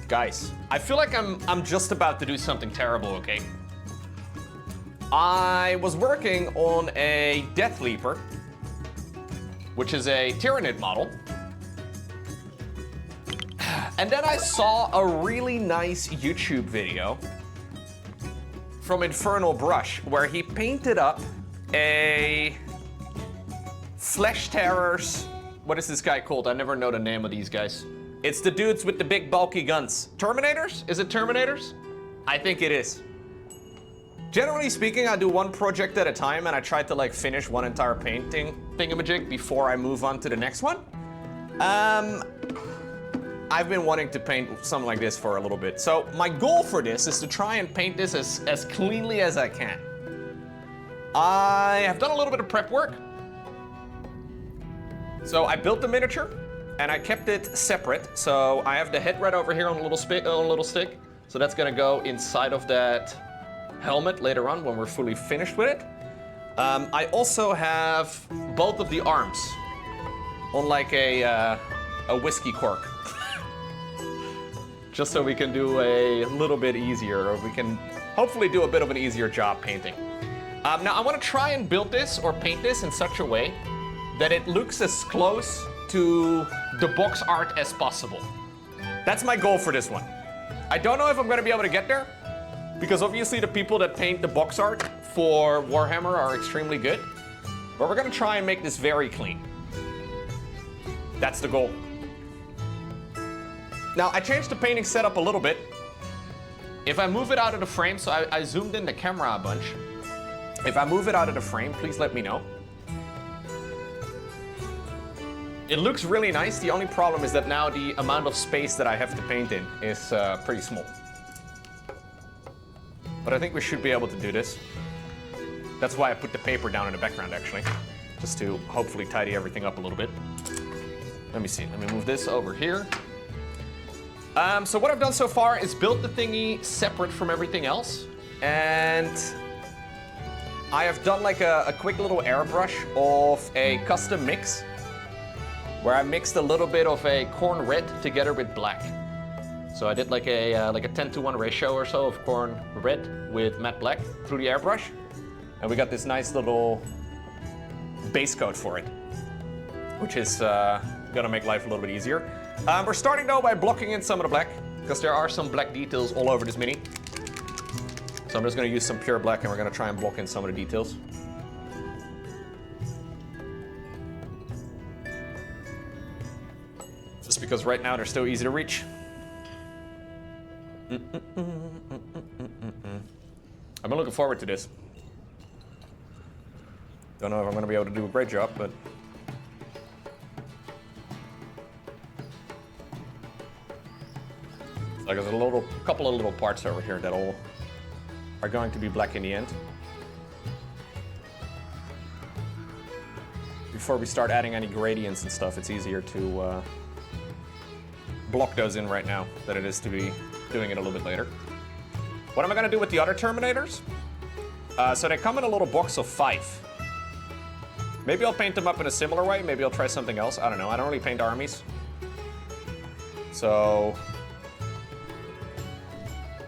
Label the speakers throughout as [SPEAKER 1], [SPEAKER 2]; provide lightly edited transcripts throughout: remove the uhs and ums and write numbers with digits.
[SPEAKER 1] Guys, I feel like I'm just about to do something terrible, okay? I was working on a Death Leaper, which is a Tyranid model. And then I saw a really nice YouTube video from Infernal Brush where he painted up a Flesh Terrors. What is this guy called? I never know the name of these guys. It's the dudes with the big bulky guns. Terminators? Is it Terminators? I think it is. Generally speaking, I do one project at a time and I try to like finish one entire painting thingamajig before I move on to the next one. I've been wanting to paint something like this for a little bit. So my goal for this is to try and paint this as cleanly as I can. I have done a little bit of prep work. So I built the miniature and I kept it separate. So I have the head right over here on a little stick. So that's gonna go inside of that helmet later on when we're fully finished with it. I also have both of the arms on like a whiskey cork. Just so we can do a little bit easier, or we can hopefully do a bit of an easier job painting. Now I want to try and build this or paint this in such a way that it looks as close to the box art as possible. That's my goal for this one. I don't know if I'm going to be able to get there, because obviously the people that paint the box art for Warhammer are extremely good, but we're going to try and make this very clean. That's the goal. Now, I changed the painting setup a little bit. If I move it out of the frame, so I zoomed in the camera a bunch. If I move it out of the frame, please let me know. It looks really nice. The only problem is that now the amount of space that I have to paint in is pretty small. But I think we should be able to do this. That's why I put the paper down in the background, actually. Just to hopefully tidy everything up a little bit. Let me see. Let me move this over here. So what I've done so far is built the thingy separate from everything else. And I have done like a quick little airbrush of a custom mix where I mixed a little bit of a corn red together with black. So I did like a 10-to-1 ratio or so of corn red with matte black through the airbrush. And we got this nice little base coat for it, which is gonna make life a little bit easier. We're starting though by blocking in some of the black, because there are some black details all over this mini. So I'm just gonna use some pure black and we're gonna try and block in some of the details. Just because right now they're still easy to reach. I've been looking forward to this. Don't know if I'm gonna be able to do a great job, but like there's a couple of little parts over here that all are going to be black in the end. Before we start adding any gradients and stuff, it's easier to block those in right now than it is to be doing it a little bit later. What am I gonna do with the other Terminators? So they come in a little box of 5. Maybe I'll paint them up in a similar way. Maybe I'll try something else. I don't know. I don't really paint armies. So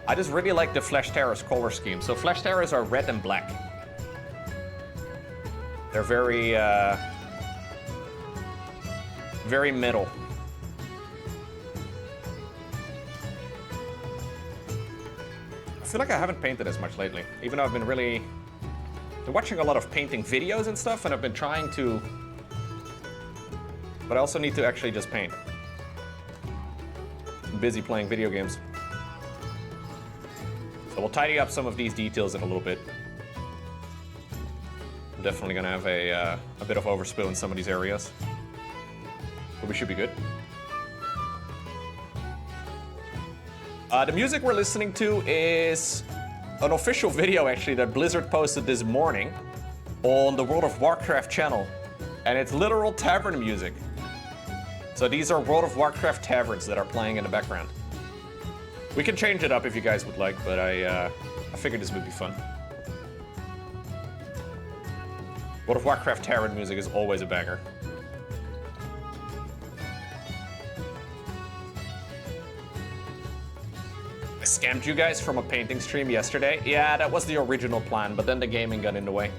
[SPEAKER 1] I just really like the Flesh Terrors color scheme. So Flesh Terrors are red and black. They're very, very metal. I feel like I haven't painted as much lately, even though I've been watching a lot of painting videos and stuff, and I've been trying to, but I also need to actually just paint. I'm busy playing video games. So we'll tidy up some of these details in a little bit. I'm definitely gonna have a bit of overspill in some of these areas, but we should be good. The music we're listening to is an official video, actually, that Blizzard posted this morning on the World of Warcraft channel, and it's literal tavern music. So these are World of Warcraft taverns that are playing in the background. We can change it up if you guys would like, but I figured this would be fun. World of Warcraft tavern music is always a banger. I scammed you guys from a painting stream yesterday. Yeah, that was the original plan, but then the gaming got in the way.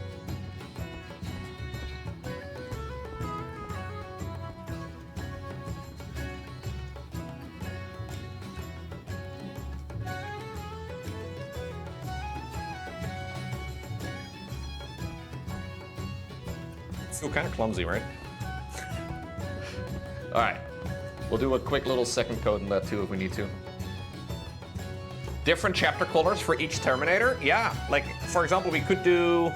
[SPEAKER 1] Still kind of clumsy, right? All right, we'll do a quick little second coat in that too if we need to. Different chapter colors for each Terminator? Yeah, like for example, we could do,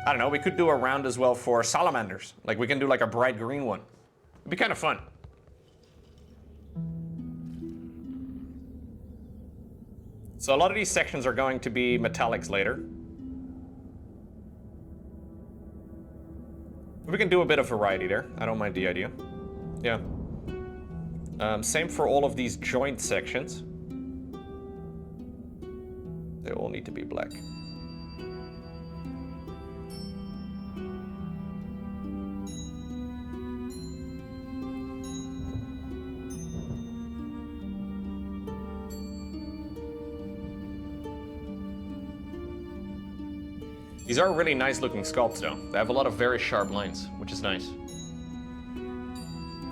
[SPEAKER 1] I don't know, we could do a round as well for salamanders. Like we can do like a bright green one. It'd be kind of fun. So a lot of these sections are going to be metallics later. We can do a bit of variety there. I don't mind the idea. Yeah. Same for all of these joint sections. They all need to be black. These are really nice looking sculpts though. They have a lot of very sharp lines, which is nice.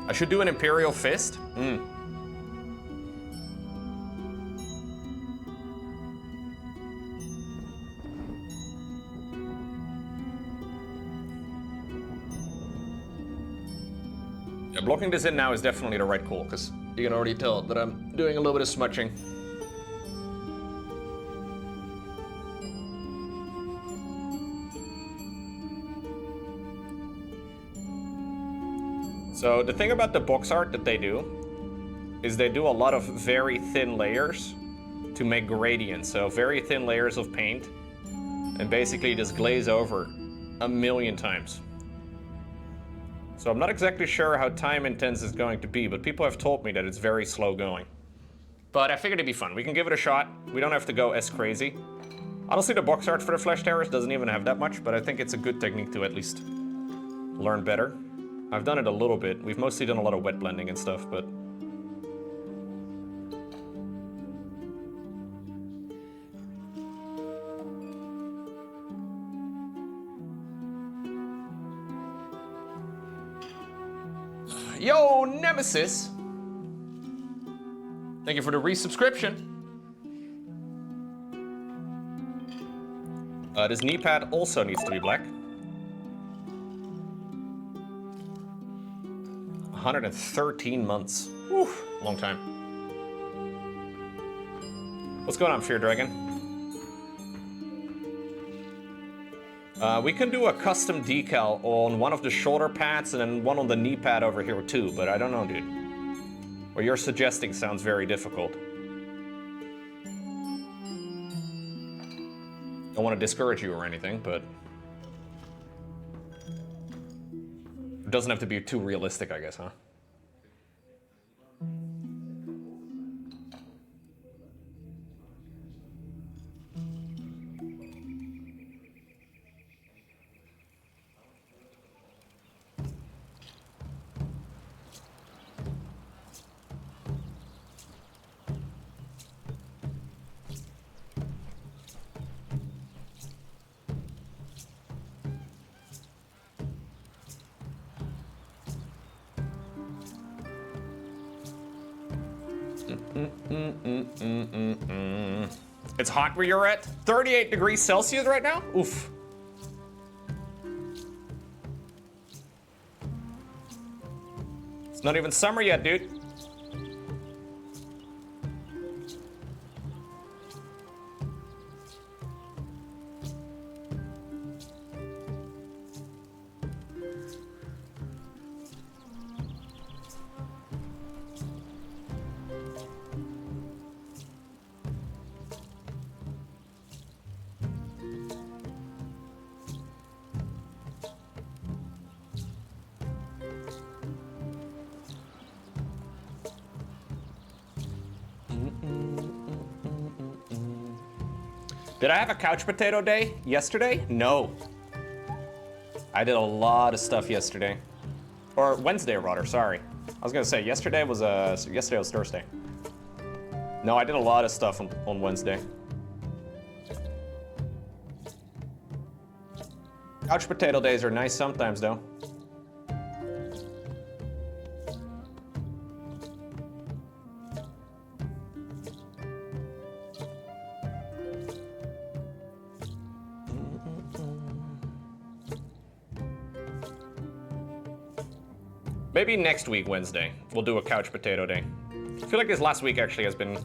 [SPEAKER 1] I should do an Imperial Fist. Yeah, blocking this in now is definitely the right call, because you can already tell that I'm doing a little bit of smudging. So the thing about the box art that they do is they do a lot of very thin layers to make gradients. So very thin layers of paint and basically just glaze over 1,000,000 times. So I'm not exactly sure how time intense it's going to be, but people have told me that it's very slow going. But I figured it'd be fun. We can give it a shot. We don't have to go as crazy. Honestly, the box art for the Flesh Terrors doesn't even have that much, but I think it's a good technique to at least learn better. I've done it a little bit. We've mostly done a lot of wet blending and stuff, but... Yo, Nemesis! Thank you for the resubscription. This knee pad also needs to be black. 113 months. Whew, long time. What's going on, Fear Dragon? We can do a custom decal on one of the shoulder pads and then one on the knee pad over here too, but I don't know, dude. What you're suggesting sounds very difficult. Don't want to discourage you or anything, but... it doesn't have to be too realistic, I guess, huh? It's hot where you're at? 38 degrees Celsius right now? Oof. It's not even summer yet, dude. Did I have a couch potato day yesterday? No. I did a lot of stuff yesterday. Or Wednesday, rather, sorry. I was gonna say, yesterday was Thursday. No, I did a lot of stuff on Wednesday. Couch potato days are nice sometimes, though. Maybe next week, Wednesday, we'll do a couch potato day. I feel like this last week actually has been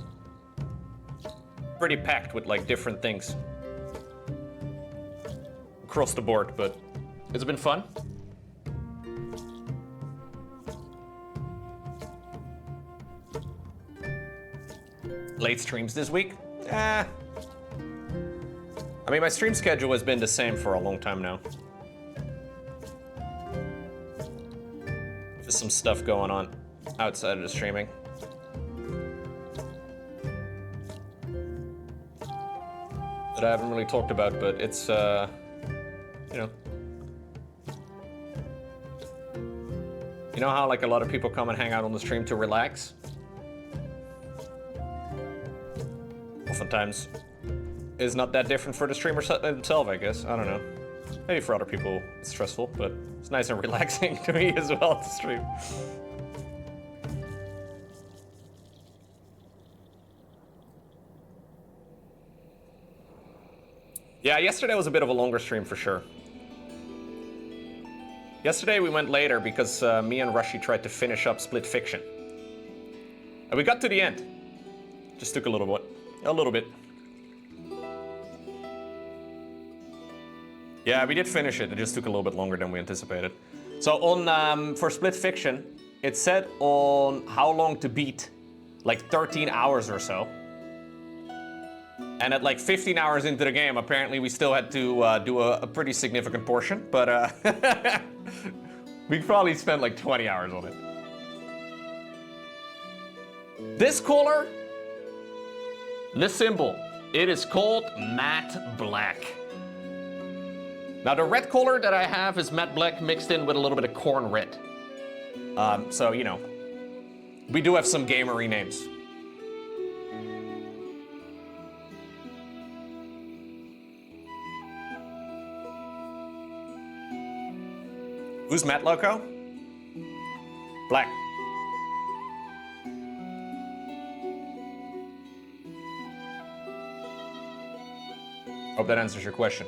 [SPEAKER 1] pretty packed with like different things across the board, but it's been fun. Late streams this week? I mean, my stream schedule has been the same for a long time now. Just some stuff going on outside of the streaming. That I haven't really talked about, but it's, you know how like a lot of people come and hang out on the stream to relax? Oftentimes, it's not that different for the streamer himself, I guess. I don't know. Maybe for other people it's stressful, but it's nice and relaxing to me as well to stream. Yeah, yesterday was a bit of a longer stream for sure. Yesterday we went later because me and Rushy tried to finish up Split Fiction. And we got to the end. Just took a little bit. A little bit. Yeah, we did finish it. It just took a little bit longer than we anticipated. So on for Split Fiction, it said on how long to beat, like 13 hours or so. And at like 15 hours into the game, apparently we still had to do a pretty significant portion, but we probably spent like 20 hours on it. This color, this symbol, it is called matte black. Now the red color that I have is matte black mixed in with a little bit of corn red. So, you know, we do have some gamery names. Who's Matt Lowko? Black. Hope that answers your question.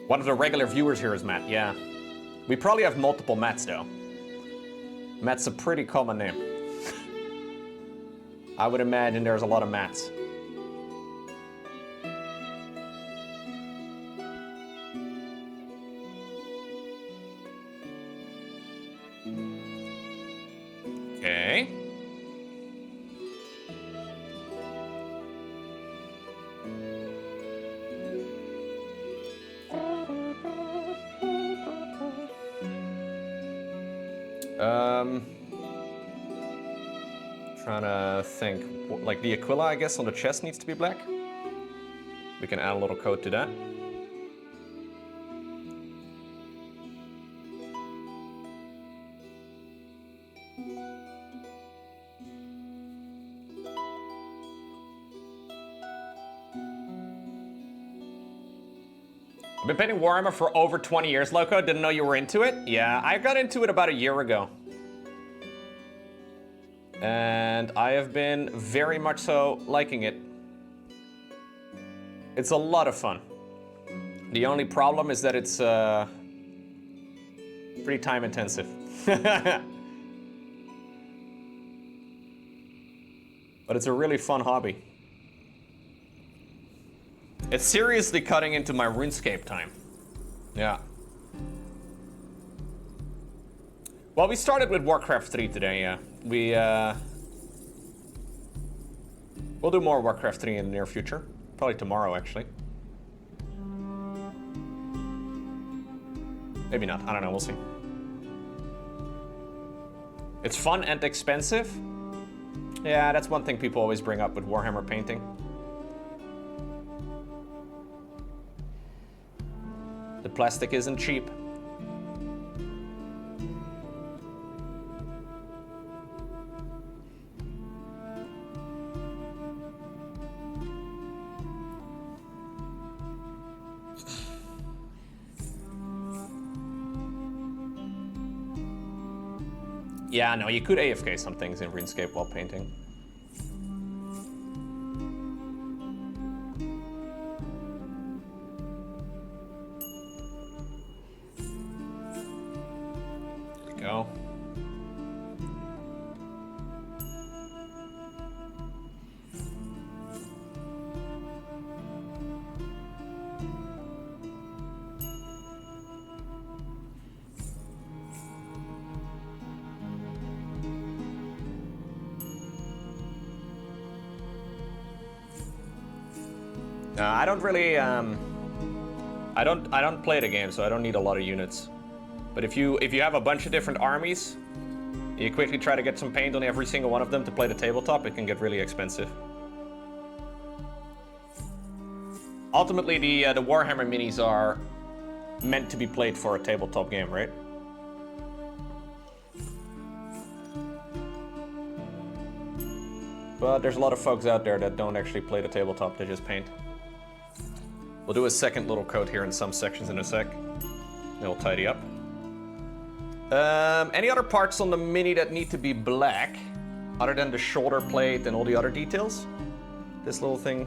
[SPEAKER 1] One of the regular viewers here is Matt, yeah. We probably have multiple Matts though. Matt's a pretty common name. I would imagine there's a lot of Matts. Okay. Trying to think, like the Aquila, I guess, on the chest needs to be black. We can add a little code to that. I've been painting Warhammer for over 20 years, Lowko. Didn't know you were into it. Yeah, I got into it about a year ago. And I have been very much so liking it. It's a lot of fun. The only problem is that it's pretty time intensive. But it's a really fun hobby. It's seriously cutting into my RuneScape time. Yeah. Well, we started with Warcraft 3 today, yeah. We'll do more Warcraft 3 in the near future. Probably tomorrow, actually. Maybe not, I don't know, we'll see. It's fun and expensive. Yeah, that's one thing people always bring up with Warhammer painting. The plastic isn't cheap. Yeah, no, you could AFK some things in RuneScape while painting. There we go. I don't really, I don't play the game, so I don't need a lot of units. But if you have a bunch of different armies, you quickly try to get some paint on every single one of them to play the tabletop, it can get really expensive. Ultimately, the Warhammer minis are meant to be played for a tabletop game, right? But there's a lot of folks out there that don't actually play the tabletop, they just paint. We'll do a second little coat here in some sections in a sec. Then we'll tidy up. Any other parts on the Mini that need to be black, other than the shoulder plate and all the other details? This little thing.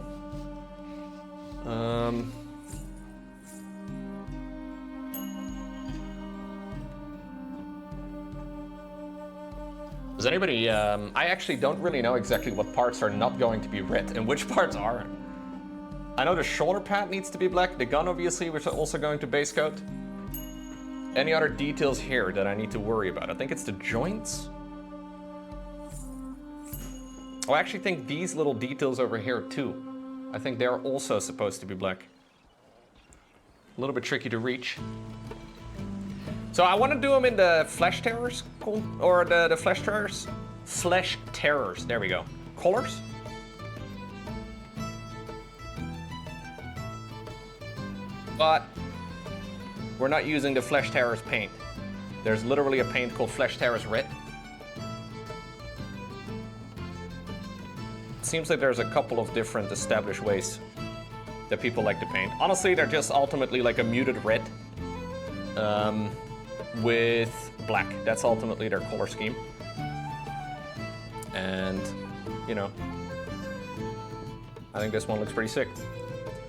[SPEAKER 1] Does anybody, I actually don't really know exactly what parts are not going to be red and which parts aren't. I know the shoulder pad needs to be black, the gun obviously, which is also going to base coat. Any other details here that I need to worry about? I think it's the joints. Oh, I actually think these little details over here too. I think they're also supposed to be black. A little bit tricky to reach. So I want to do them in the Flesh Terrors, or the Flesh Terrors? Flesh Terrors, there we go. Colors? But we're not using the Flesh Terrors paint. There's literally a paint called Flesh Terrors Red. It seems like there's a couple of different established ways that people like to paint. Honestly, they're just ultimately like a muted red with black. That's ultimately their color scheme. And, you know, I think this one looks pretty sick.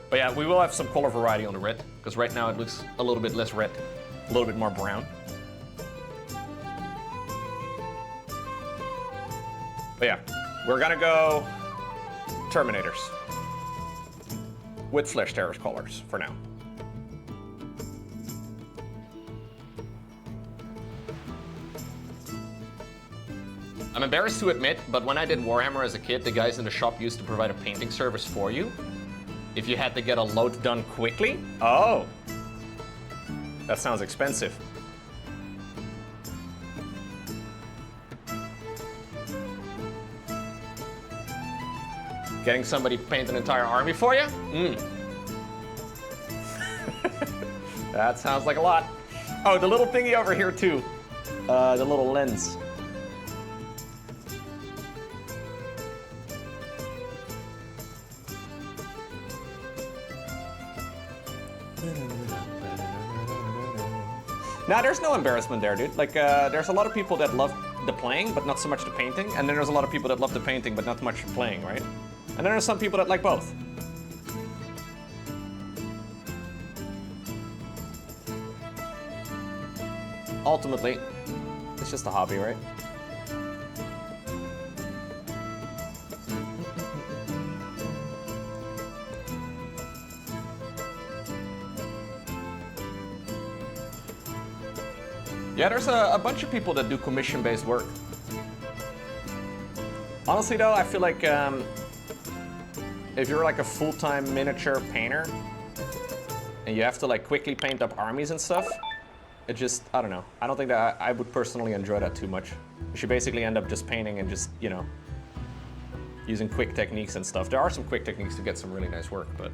[SPEAKER 1] But yeah, we will have some color variety on the red, because right now it looks a little bit less red, a little bit more brown. But yeah, we're gonna go Terminators with Flesh Terrors colors for now. I'm embarrassed to admit, but when I did Warhammer as a kid, the guys in the shop used to provide a painting service for you if you had to get a load done quickly. Oh, that sounds expensive. Getting somebody to paint an entire army for you? That sounds like a lot. Oh, the little thingy over here too. The little lens. Nah, there's no embarrassment there, dude. Like, there's a lot of people that love the playing, but not so much the painting. And then there's a lot of people that love the painting, but not so much the playing, right? And then there's some people that like both. Ultimately, it's just a hobby, right? Yeah, there's a bunch of people that do commission-based work. Honestly though, I feel like if you're like a full-time miniature painter and you have to like quickly paint up armies and stuff, it just, I don't know. I don't think that I would personally enjoy that too much. You should basically end up just painting and just, you know, using quick techniques and stuff. There are some quick techniques to get some really nice work, but...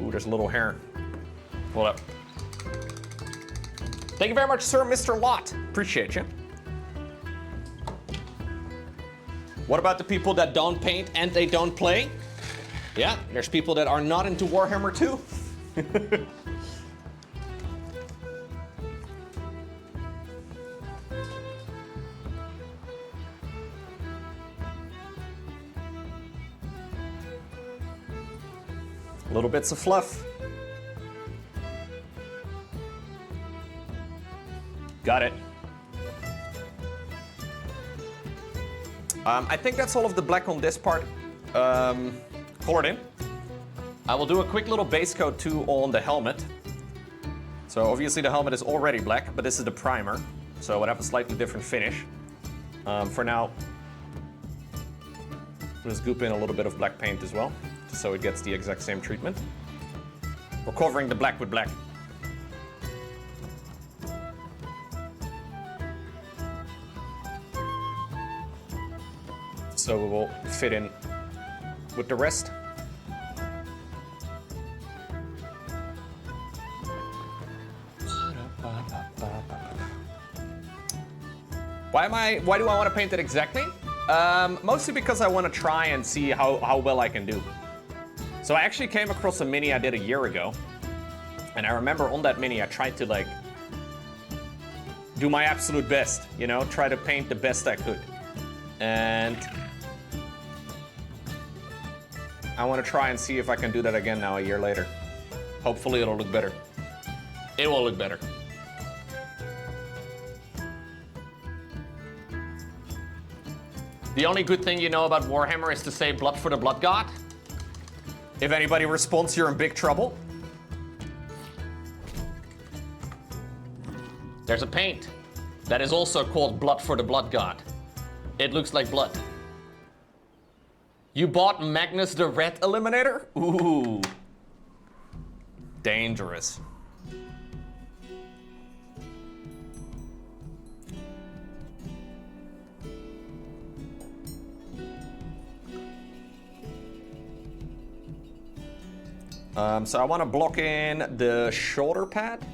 [SPEAKER 1] Ooh, there's a little hair. Hold up. Thank you very much, sir, Mr. Lot. Appreciate you. What about the people that don't paint and they don't play? Yeah, there's people that are not into Warhammer too. Little bits of fluff. Got it. I think that's all of the black on this part colored in. I will do a quick little base coat too on the helmet. So obviously the helmet is already black, but this is the primer. So it would have a slightly different finish. For now, just goop in a little bit of black paint as well, just so it gets the exact same treatment. We're covering the black with black. So we will fit in with the rest. Why do I want to paint it exactly? Mostly because I want to try and see how well I can do. So I actually came across a mini I did a year ago. And I remember on that mini I tried to like do my absolute best, you know, try to paint the best I could. And I want to try and see if I can do that again now a year later. Hopefully it'll look better. It will look better. The only good thing you know about Warhammer is to say blood for the blood god. If anybody responds, you're in big trouble. There's a paint that is also called blood for the blood god. It looks like blood. You bought Magnus the Red Eliminator? Ooh. Dangerous. So I want to block in the shoulder pad.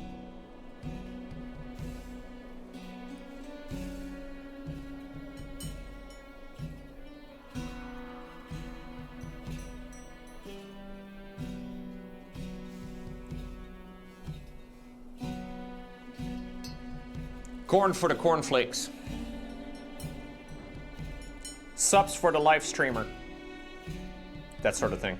[SPEAKER 1] Corn for the cornflakes. Subs for the live streamer. That sort of thing.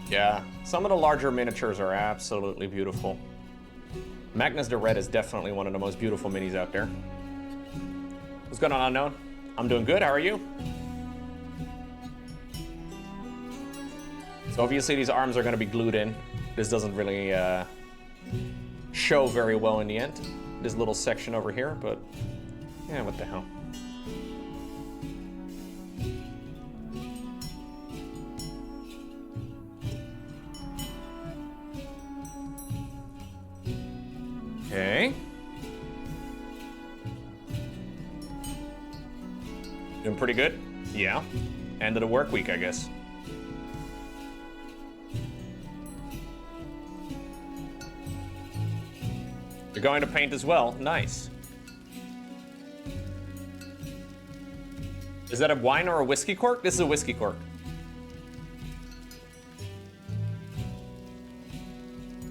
[SPEAKER 1] Yeah, some of the larger miniatures are absolutely beautiful. Magnus the Red is definitely one of the most beautiful minis out there. What's going on, Unknown? I'm doing good, how are you? So obviously these arms are going to be glued in. This doesn't really show very well in the end. This little section over here, but yeah, what the hell. Okay. Doing pretty good? Yeah. End of the work week, I guess. You're going to paint as well? Nice. Is that a wine or a whiskey cork? This is a whiskey cork.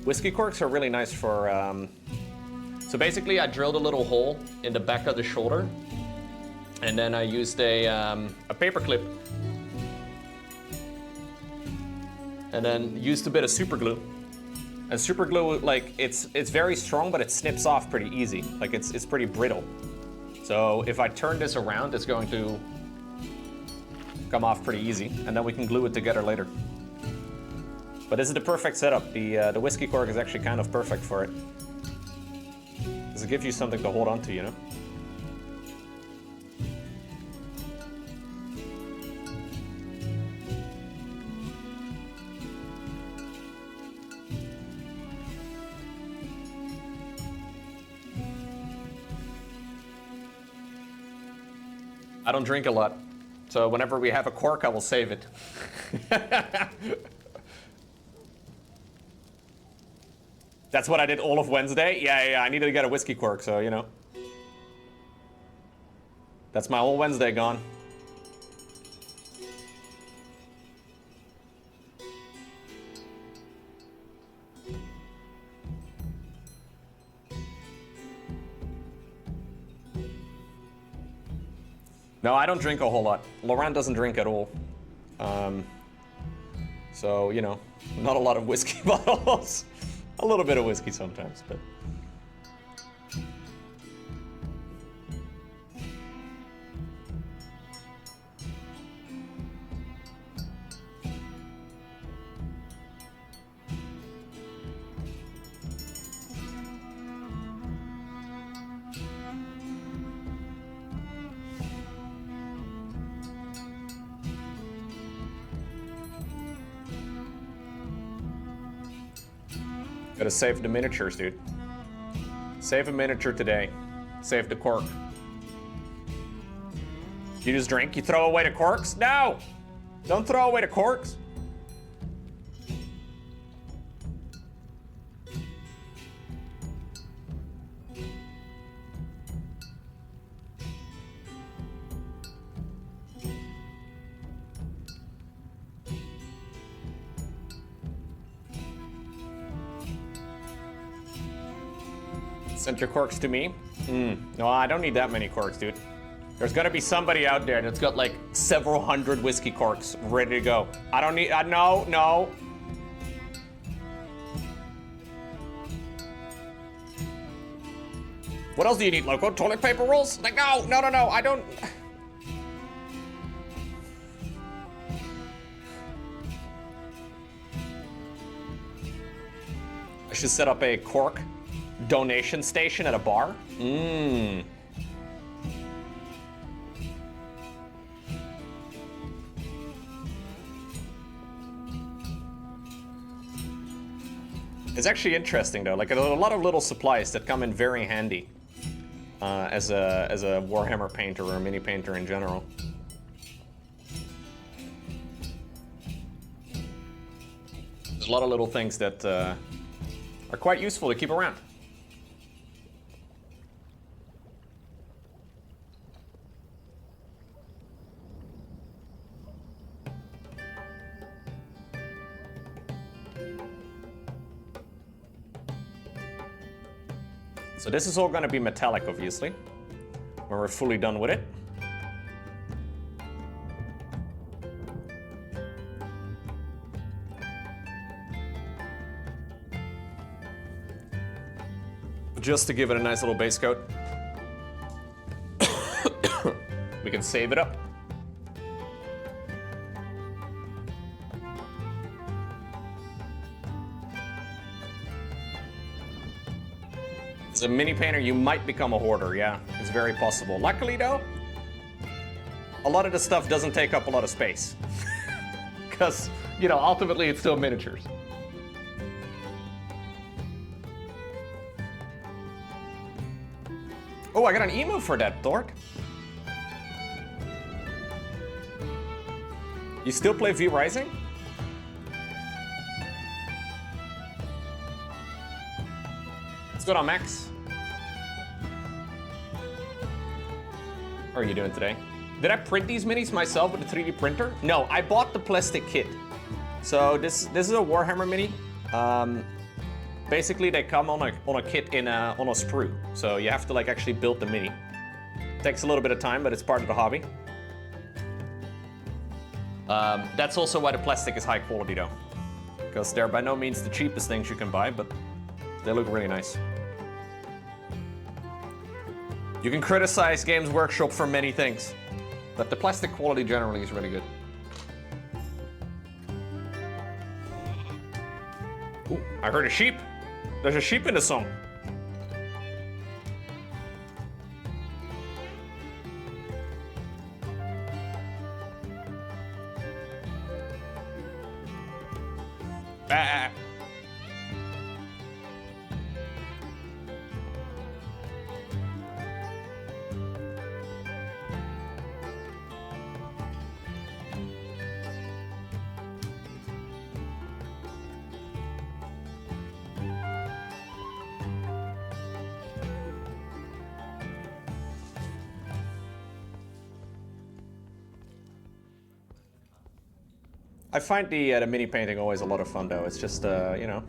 [SPEAKER 1] Whiskey corks are really nice for, so basically I drilled a little hole in the back of the shoulder and then I used a paper clip and then used a bit of super glue. And super glue, like, it's very strong, but it snips off pretty easy. Like, it's pretty brittle. So if I turn this around, it's going to come off pretty easy, and then we can glue it together later. But this is the perfect setup. The whiskey cork is actually kind of perfect for it. Because it gives you something to hold on to, you know? I don't drink a lot, so whenever we have a cork, I will save it. That's what I did all of Wednesday. Yeah, I needed to get a whiskey cork, so, you know. That's my whole Wednesday gone. No, I don't drink a whole lot. Laurent doesn't drink at all. So, you know, not a lot of whiskey bottles. A little bit of whiskey sometimes, but... Gotta save the miniatures, dude. Save a miniature today. Save the cork. You just drink? You throw away the corks? No! Don't throw away the corks. Sent your corks to me? No, I don't need that many corks, dude. There's gotta be somebody out there that's got like several hundred whiskey corks ready to go. I don't need, no. What else do you need, Lowko? Toilet paper rolls? Like, no, I don't. I should set up a cork donation station at a bar? It's actually interesting though, like a lot of little supplies that come in very handy as a Warhammer painter or a mini painter in general. There's a lot of little things that are quite useful to keep around. So this is all going to be metallic, obviously, when we're fully done with it. Just to give it a nice little base coat. We can save it up. As a mini painter, you might become a hoarder, yeah. It's very possible. Luckily, though, a lot of the stuff doesn't take up a lot of space. Because, you know, ultimately it's still miniatures. Oh, I got an emo for that, Dork. You still play V Rising? What's going on, Max? How are you doing today? Did I print these minis myself with a 3D printer? No, I bought the plastic kit. So this is a Warhammer mini. Basically, they come on a kit on a sprue. So you have to like actually build the mini. Takes a little bit of time, but it's part of the hobby. That's also why the plastic is high quality though. Because they're by no means the cheapest things you can buy, but they look really nice. You can criticize Games Workshop for many things, but the plastic quality generally is really good. Ooh, I heard a sheep. There's a sheep in the song. Ah. I find the mini painting always a lot of fun though. It's just, you know.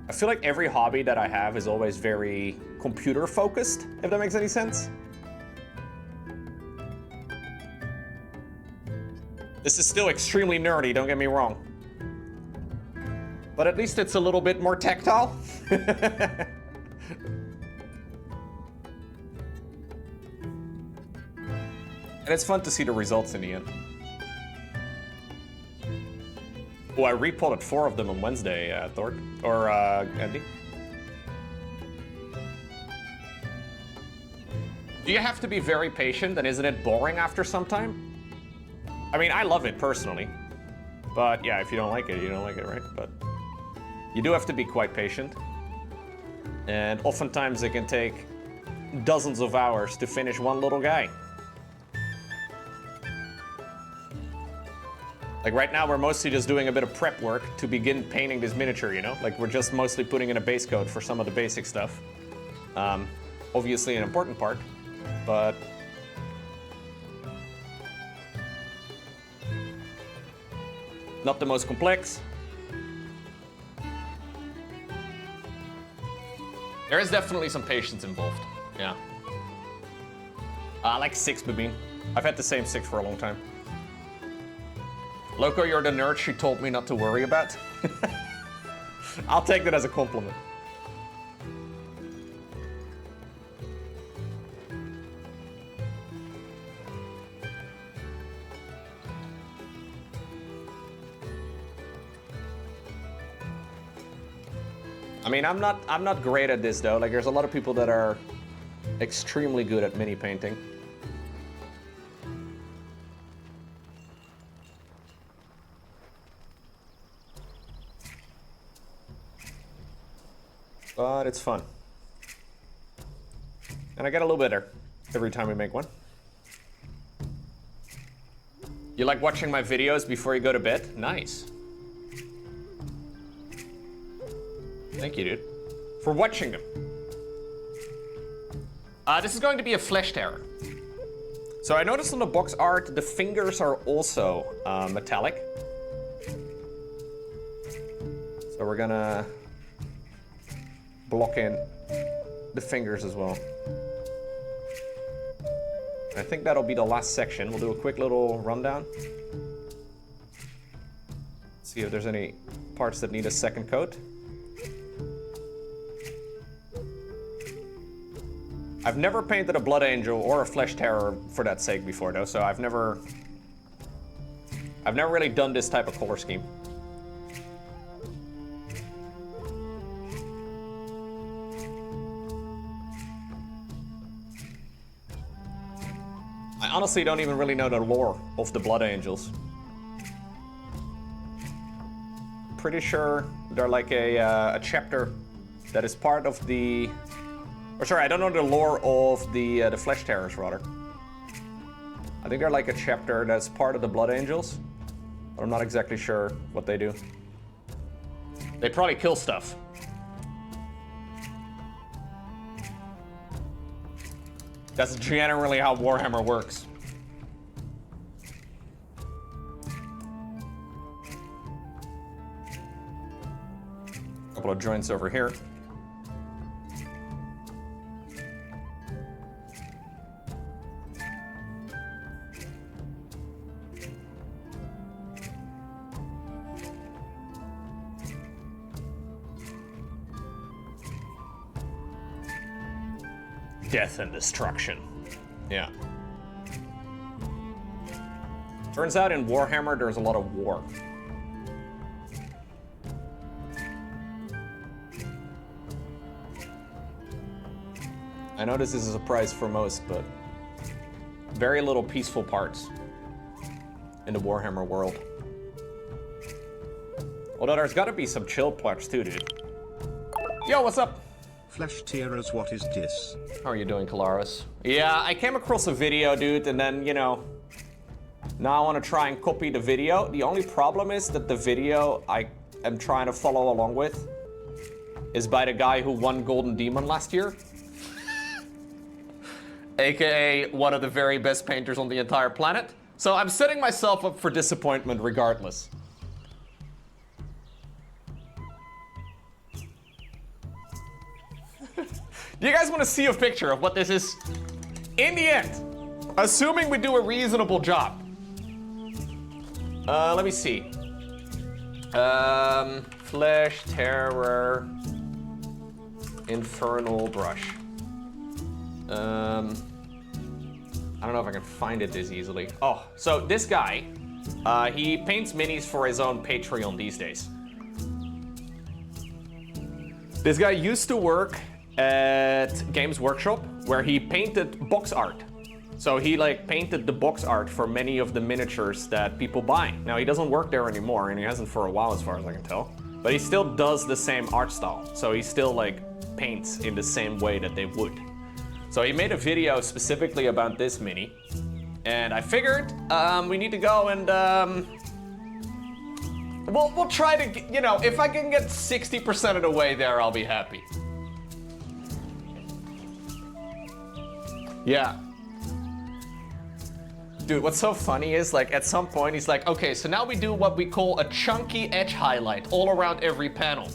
[SPEAKER 1] I feel like every hobby that I have is always very computer focused, if that makes any sense. This is still extremely nerdy, don't get me wrong. But at least it's a little bit more tactile. And it's fun to see the results in the end. Oh, I repotted 4 of them on Wednesday, Thor. Or, Andy. Do you have to be very patient, and isn't it boring after some time? I mean, I love it personally. But yeah, if you don't like it, you don't like it, right? But you do have to be quite patient. And oftentimes it can take dozens of hours to finish one little guy. Like right now, we're mostly just doing a bit of prep work to begin painting this miniature, you know? Like we're just mostly putting in a base coat for some of the basic stuff. Obviously an important part, but not the most complex. There is definitely some patience involved, yeah. Like 6, Babine. I've had the same 6 for a long time. Lowko, you're the nerd she told me not to worry about. I'll take that as a compliment. I mean, I'm not great at this though. Like there's a lot of people that are extremely good at mini painting. But it's fun. And I get a little better every time we make one. You like watching my videos before you go to bed? Nice. Thank you, dude, for watching them. This is going to be a flesh terror. So I noticed on the box art, the fingers are also metallic. So we're gonna block in the fingers as well. I think that'll be the last section. We'll do a quick little rundown. See if there's any parts that need a second coat. I've never painted a blood angel or a flesh terror for that sake before though, so I've never really done this type of color scheme. I honestly don't even really know the lore of the blood angels. Pretty sure they're like a chapter that is part of the... Or sorry, I don't know the lore of the flesh terrors, rather. I think they're like a chapter that's part of the blood angels, but I'm not exactly sure what they do. They probably kill stuff. That's generally how Warhammer works. Couple of joints over here. Death and destruction. Yeah. Turns out in Warhammer there's a lot of war. I know this is a surprise for most, but very little peaceful parts in the Warhammer world. Although there's gotta be some chill parts too, dude. Yo, what's up?
[SPEAKER 2] Flesh tearers, what is this?
[SPEAKER 1] How are you doing, Kalaris? Yeah, I came across a video, dude, and then, you know, now I want to try and copy the video. The only problem is that the video I am trying to follow along with is by the guy who won Golden Demon last year. AKA one of the very best painters on the entire planet. So I'm setting myself up for disappointment regardless. Do you guys want to see a picture of what this is? In the end, assuming we do a reasonable job, Let me see. Flesh, terror, infernal brush. I don't know if I can find it this easily. Oh, so this guy, he paints minis for his own Patreon these days. This guy used to work at Games Workshop where he painted box art. So he like painted the box art for many of the miniatures that people buy. Now he doesn't work there anymore, and he hasn't for a while as far as I can tell. But he still does the same art style. So he still like paints in the same way that they would. So he made a video specifically about this mini. And I figured we need to go and we'll try to get, you know, if I can get 60% of the way there, I'll be happy. Yeah. Dude, what's so funny is, like, at some point he's like, okay, so now we do what we call a chunky edge highlight all around every panel.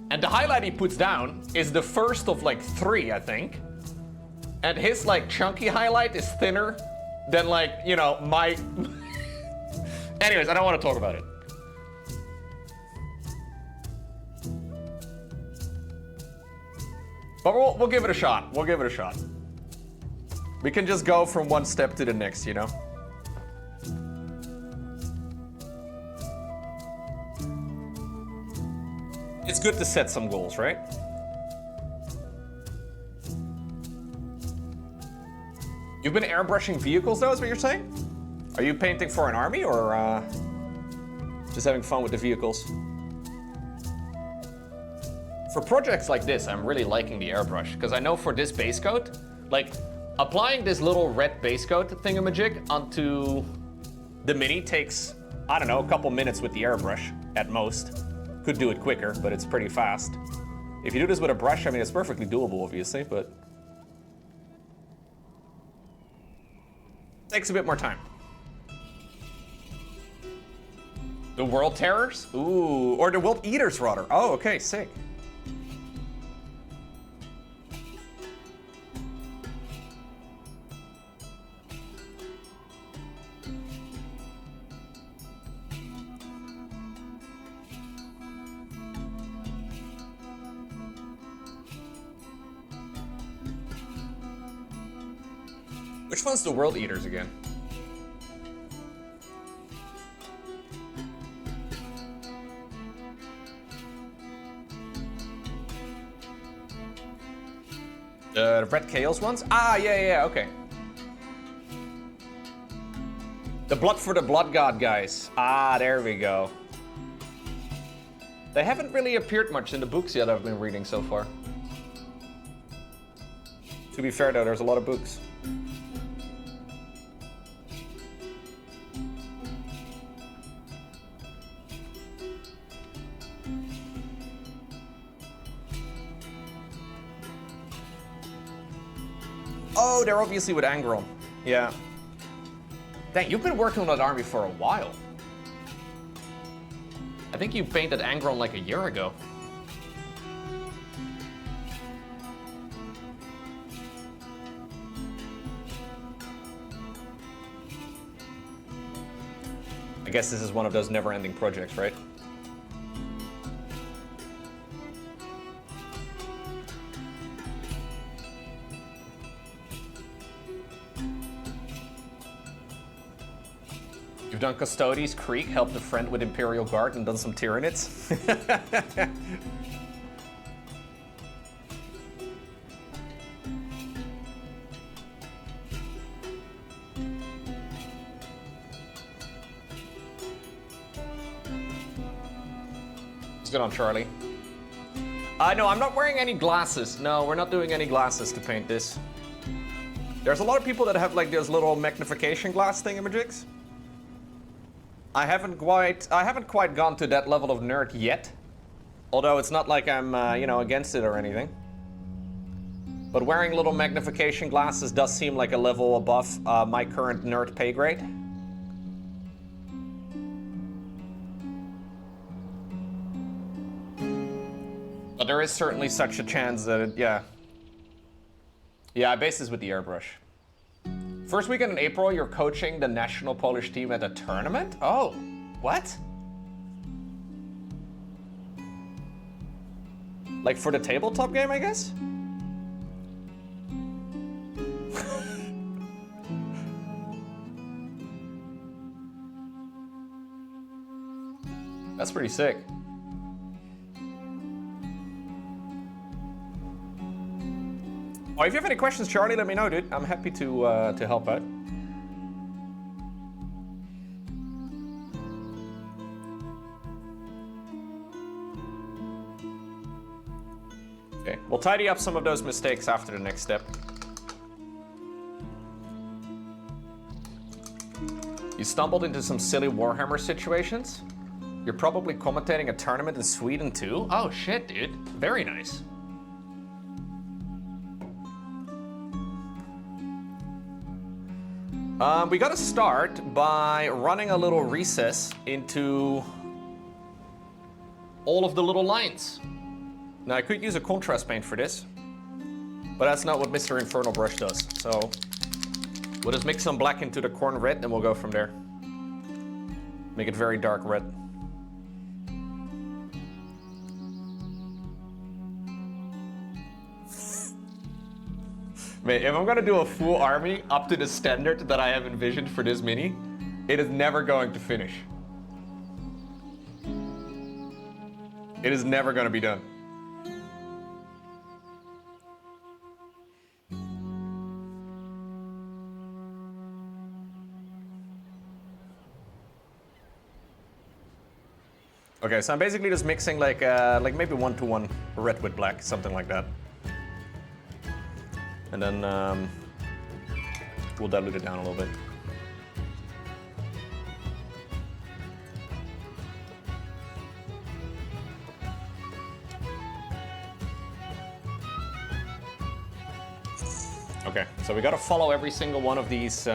[SPEAKER 1] And the highlight he puts down is the first of like 3, I think. And his like chunky highlight is thinner than like, you know, my... Anyways, I don't want to talk about it. But we'll give it a shot. We'll give it a shot. We can just go from one step to the next, you know? It's good to set some goals, right? You've been airbrushing vehicles, though, is what you're saying? Are you painting for an army, or just having fun with the vehicles? For projects like this, I'm really liking the airbrush, because I know for this base coat, like, applying this little red base coat thingamajig onto the mini takes, I don't know, a couple minutes with the airbrush at most. Could do it quicker, but it's pretty fast. If you do this with a brush, I mean, it's perfectly doable, obviously, but takes a bit more time. The World Terrors? Ooh, or the World Eaters, rather. Oh, okay, sick. Which one's the World Eaters again? The Red Chaos ones? Ah, yeah, okay. The Blood for the Blood God guys. Ah, there we go. They haven't really appeared much in the books yet I've been reading so far. To be fair though, there's a lot of books. Oh, they're obviously with Angron. Yeah. Dang, you've been working on that army for a while. I think you painted Angron like a year ago. I guess this is one of those never-ending projects, right? You've done Custodes, Creek, helped a friend with Imperial Guard, and done some Tyranids. What's good on Charlie? No, I'm not wearing any glasses. No, we're not doing any glasses to paint this. There's a lot of people that have like those little magnification glass thingamajigs. I haven't quite gone to that level of nerd yet. Although it's not like I'm, you know, against it or anything. But wearing little magnification glasses does seem like a level above my current nerd pay grade. But there is certainly such a chance that it, yeah. Yeah, I base this with the airbrush. First weekend in April, you're coaching the national Polish team at a tournament? Oh, what? Like for the tabletop game, I guess? That's pretty sick. Oh, if you have any questions, Charlie, let me know, dude. I'm happy to help out. Okay, we'll tidy up some of those mistakes after the next step. You stumbled into some silly Warhammer situations? You're probably commentating a tournament in Sweden too? Oh shit, dude. Very nice. We gotta start by running a little recess into all of the little lines. Now I could use a contrast paint for this, but that's not what Mr. Infernal Brush does. So we'll just mix some black into the corn red and we'll go from there. Make it very dark red. Man, if I'm gonna do a full army up to the standard that I have envisioned for this mini, it is never going to finish. It is never gonna be done. Okay, so I'm basically just mixing like maybe 1-to-1 red with black, something like that. And then we'll dilute it down a little bit. Okay, so we gotta follow every single one of these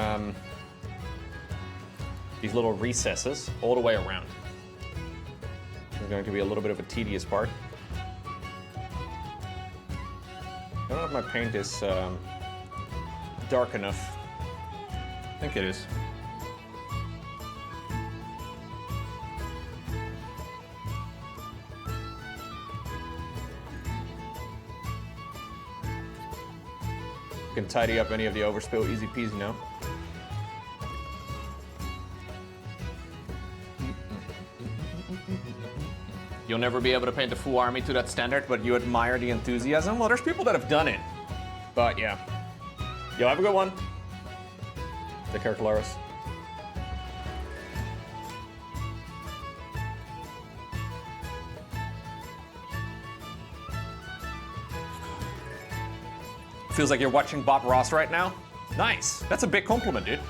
[SPEAKER 1] little recesses all the way around. It's going to be a little bit of a tedious part. I don't know if my paint is dark enough. I think it is. You can tidy up any of the overspill easy peasy now. You'll never be able to paint a full army to that standard, but you admire the enthusiasm? Well, there's people that have done it. But yeah. Yo, have a good one. Take care, Colaris. Feels like you're watching Bob Ross right now. Nice. That's a big compliment, dude.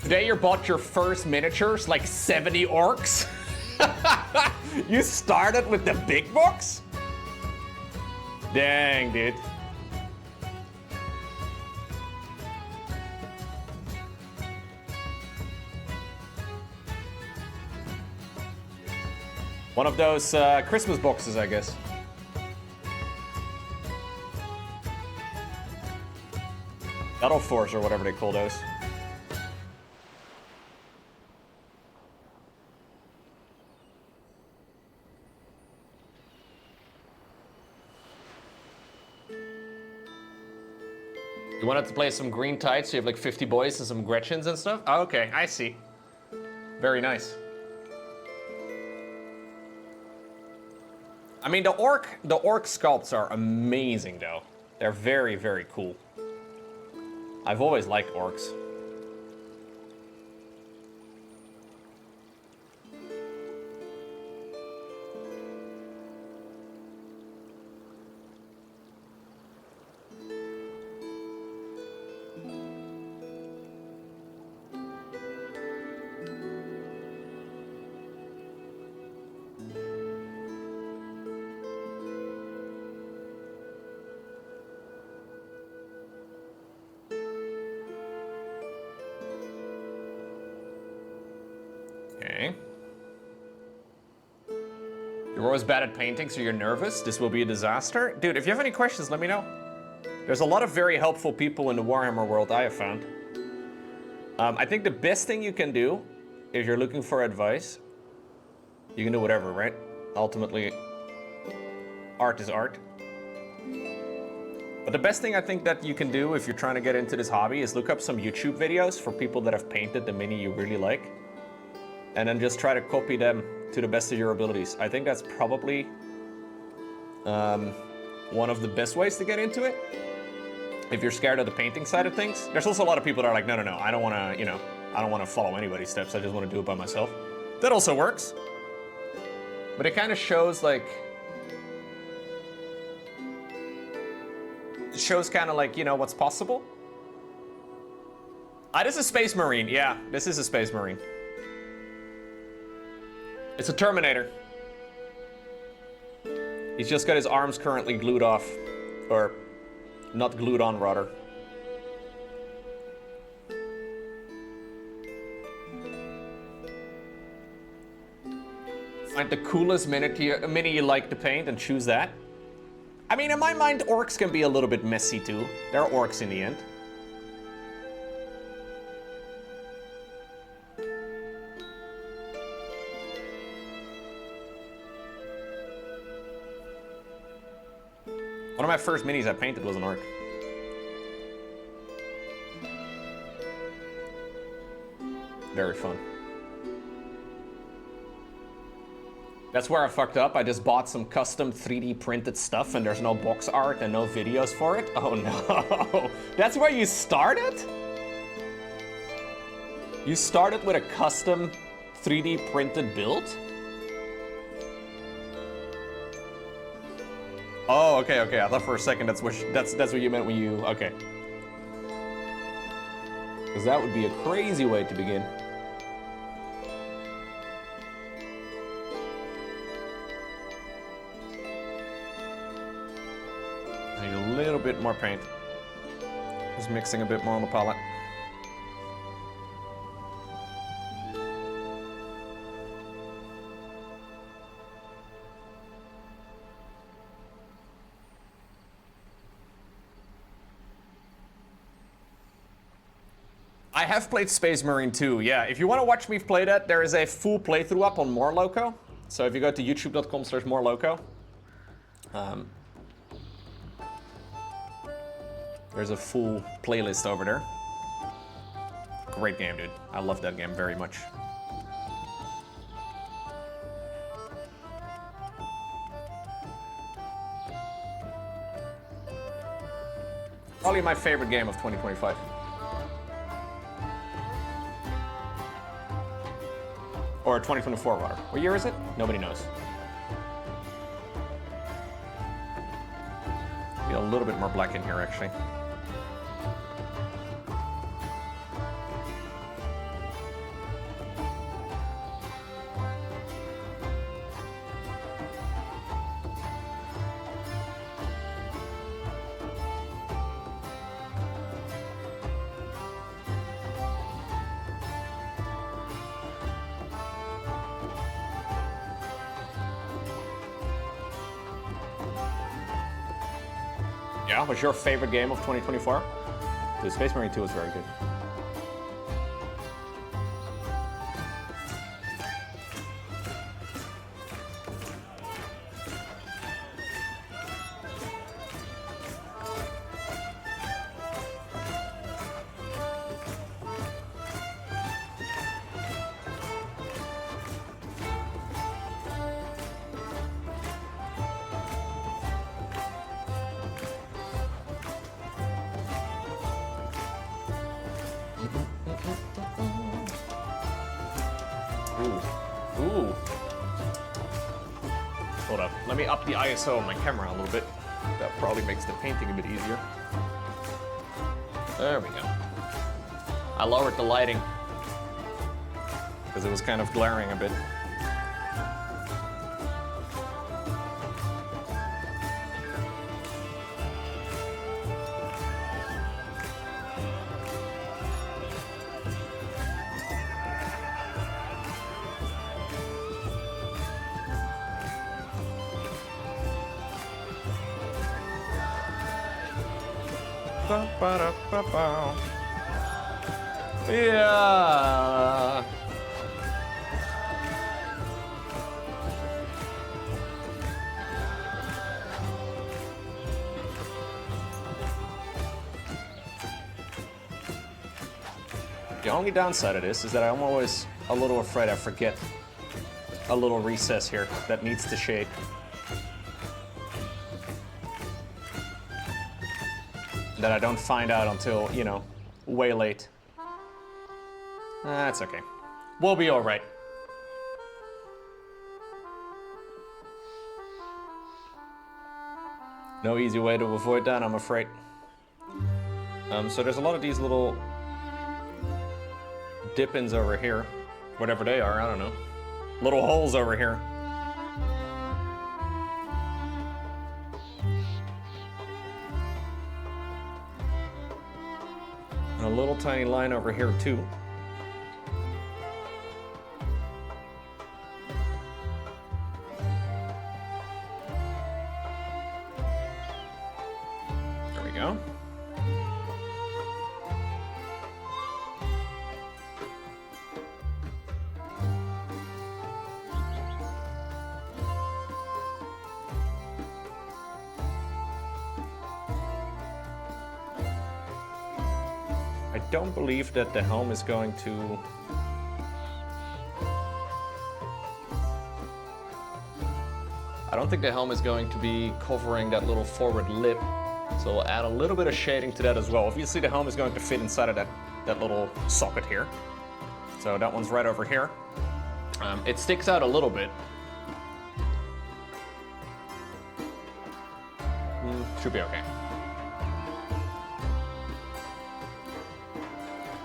[SPEAKER 1] Today you bought your first miniatures, like 70 orcs? You started with the big books? Dang, dude. One of those Christmas boxes, I guess. Battle Force or whatever they call those. You wanted to play some green tides, so you have like 50 boys and some Gretchens and stuff? Oh, okay, I see. Very nice. I mean, the orc sculpts are amazing, though. They're very, very cool. I've always liked orcs. Okay. You're always bad at painting, so you're nervous. This will be a disaster. Dude, if you have any questions, let me know. There's a lot of very helpful people in the Warhammer world I have found. I think the best thing you can do, if you're looking for advice, you can do whatever, right? Ultimately, art is art. But the best thing I think that you can do if you're trying to get into this hobby is look up some YouTube videos for people that have painted the mini you really like. And then just try to copy them to the best of your abilities. I think that's probably one of the best ways to get into it. If you're scared of the painting side of things. There's also a lot of people that are like, no, I don't want to, I don't want to follow anybody's steps. I just want to do it by myself. That also works. But it kind of shows like, it shows kind of like, what's possible. This is a Space Marine. Yeah, this is a Space Marine. It's a Terminator. He's just got his arms currently glued off. Or not glued on, rather. Find the coolest mini you like to paint and choose that. I mean, in my mind, orcs can be a little bit messy too. They're orcs in the end. One of my first minis I painted was an orc. Very fun. That's where I fucked up. I just bought some custom 3D printed stuff and there's no box art and no videos for it. Oh no. That's where you started? You started with a custom 3D printed build? Oh, okay. I thought for a second that's what you meant when you, okay. Because that would be a crazy way to begin. I need a little bit more paint. Just mixing a bit more on the palette. I have played Space Marine 2, yeah. If you want to watch me play that, there is a full playthrough up on Lowko. So if you go to youtube.com/morelowko, there's a full playlist over there. Great game, dude. I love that game very much. Probably my favorite game of 2025. Or 2024, rather. What year is it? Nobody knows. Be a little bit more black in here, actually. Yeah, what's your favorite game of 2024? The Space Marine 2 was very good. Ooh. Hold up. Let me up the ISO on my camera a little bit. That probably makes the painting a bit easier. There we go. I lowered the lighting because it was kind of glaring a bit. Yeah. The only downside of this is that I'm always a little afraid I forget a little recess here that needs to shade. That I don't find out until, you know, way late. That's okay. We'll be all right. No easy way to avoid that, I'm afraid. So there's a lot of these little dip-ins over here. Whatever they are, I don't know. Little holes over here. And a little tiny line over here too. There we go. I don't believe that the helm is going to... I don't think the helm is going to be covering that little forward lip. So we'll add a little bit of shading to that as well. Obviously the helm is going to fit inside of that little socket here. So that one's right over here. It sticks out a little bit. Should be okay.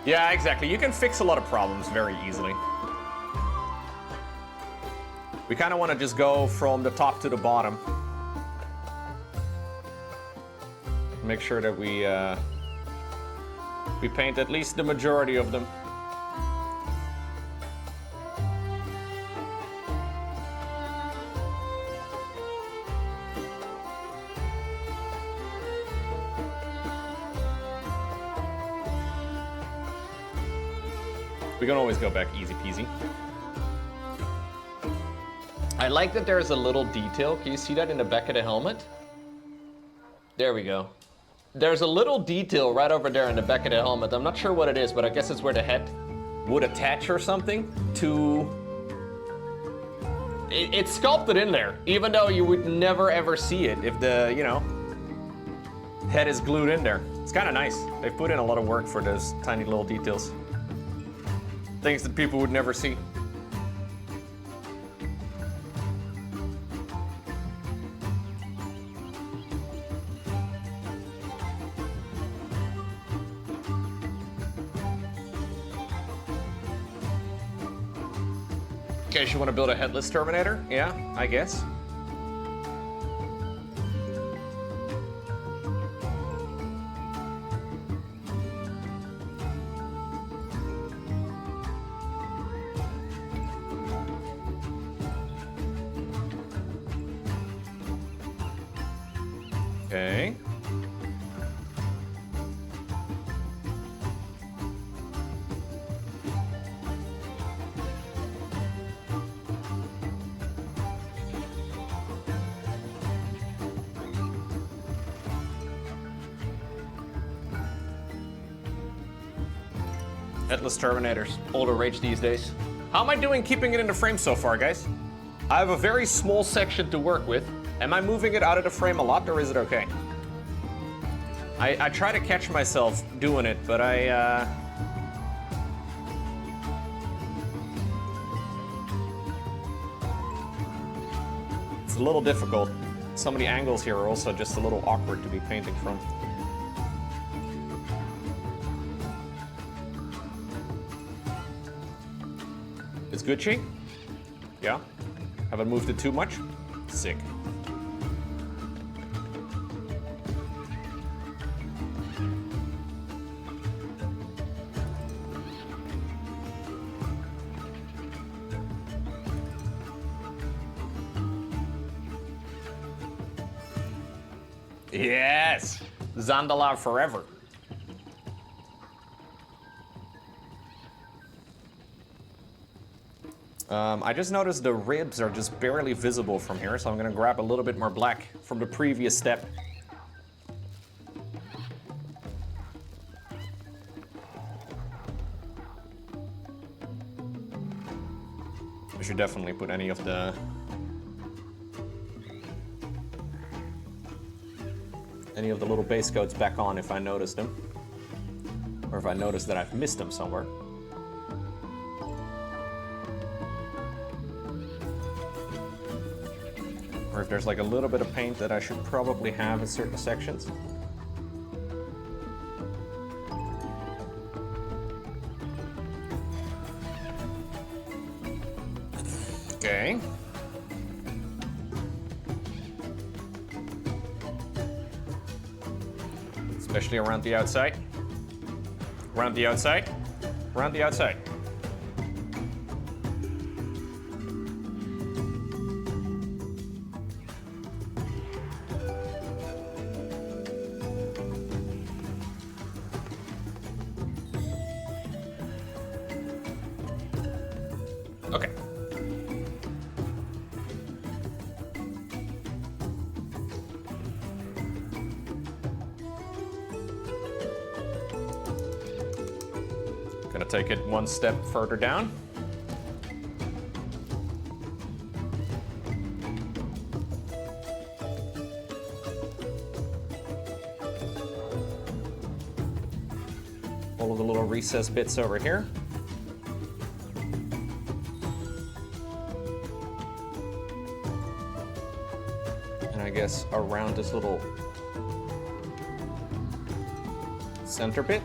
[SPEAKER 1] Yeah, exactly. You can fix a lot of problems very easily. We kind of want to just go from the top to the bottom. Make sure that we paint at least the majority of them. We can always go back easy peasy. I like that there's a little detail. Can you see that in the back of the helmet? There we go. There's a little detail right over there in the back of the helmet. I'm not sure what it is, but I guess it's where the head would attach or something to... It's sculpted in there, even though you would never ever see it if the, you know, head is glued in there. It's kind of nice. They've put in a lot of work for those tiny little details. Things that people would never see. In case you want to build a headless Terminator? Yeah, I guess. Okay. Headless Terminators, older rage these days. How am I doing keeping it in the frame so far, guys? I have a very small section to work with. Am I moving it out of the frame a lot, or is it okay? I try to catch myself doing it, but it's a little difficult. Some of the angles here are also just a little awkward to be painting from. It's Gucci? Yeah? Haven't moved it too much? Sick. Yes! Zandala forever. I just noticed the ribs are just barely visible from here, so I'm gonna grab a little bit more black from the previous step. I should definitely put any of the little base coats back on if I notice them. Or if I notice that I've missed them somewhere. Or if there's like a little bit of paint that I should probably have in certain sections. Okay. Especially around the outside. Around the outside. Around the outside. Okay. Gonna take it one step further down. All of the little recessed bits over here. And I guess around this little center bit.